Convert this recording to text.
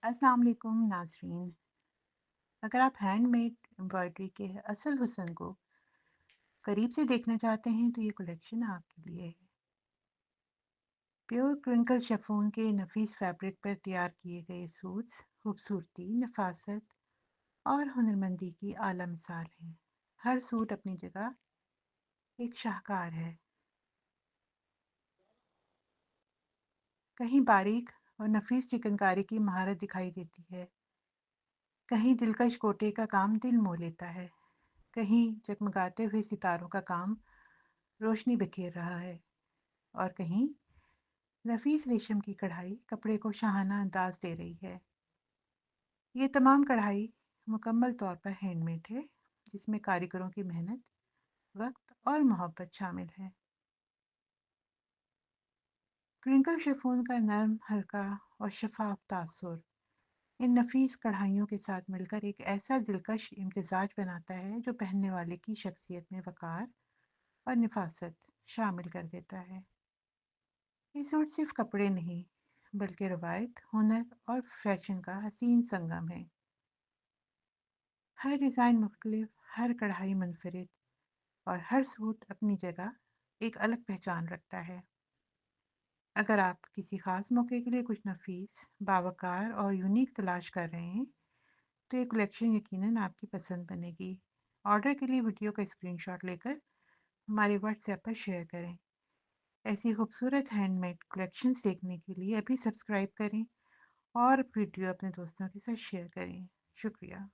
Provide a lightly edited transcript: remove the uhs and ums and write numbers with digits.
अस्सलाम वालेकुम नाज़रीन। अगर आप हैंडमेड एम्ब्रॉयडरी के असल हुस्न को करीब से देखना चाहते हैं तो ये कलेक्शन आपके लिए है। प्योर क्रिंकल शिफॉन के नफीस फैब्रिक पर तैयार किए गए सूट्स खूबसूरती, नफासत और हुनरमंदी की आला मिसाल हैं। हर सूट अपनी जगह एक शाहकार है। कहीं बारीक और नफीस चिकनकारी की महारत दिखाई देती है, कहीं दिलकश कोटे का काम दिल मोह लेता है, कहीं जगमगाते हुए सितारों का काम रोशनी बिखेर रहा है, और कहीं नफीस रेशम की कढ़ाई कपड़े को शाहाना अंदाज दे रही है। ये तमाम कढ़ाई मुकम्मल तौर पर हैंडमेड है, जिसमें कारीगरों की मेहनत, वक्त और मोहब्बत शामिल है। क्रिंकल शिफॉन का नरम, हल्का और शफाफ तासुर इन नफीस कढ़ाइयों के साथ मिलकर एक ऐसा दिलकश इम्तिजाज बनाता है जो पहनने वाले की शख्सियत में वक़ार और नफासत शामिल कर देता है। ये सूट सिर्फ कपड़े नहीं, बल्कि रवायत, हुनर और फैशन का हसीन संगम है। हर डिज़ाइन मुख्तलिफ, हर कढ़ाई मुनफरिद और हर सूट अपनी जगह एक अलग पहचान रखता है। अगर आप किसी ख़ास मौके के लिए कुछ नफीस, बावकार और यूनिक तलाश कर रहे हैं, तो ये कलेक्शन यकीनन आपकी पसंद बनेगी। ऑर्डर के लिए वीडियो का स्क्रीनशॉट लेकर हमारे व्हाट्सएप पर शेयर करें। ऐसी खूबसूरत हैंडमेड कलेक्शंस देखने के लिए अभी सब्सक्राइब करें और वीडियो अपने दोस्तों के साथ शेयर करें। शुक्रिया।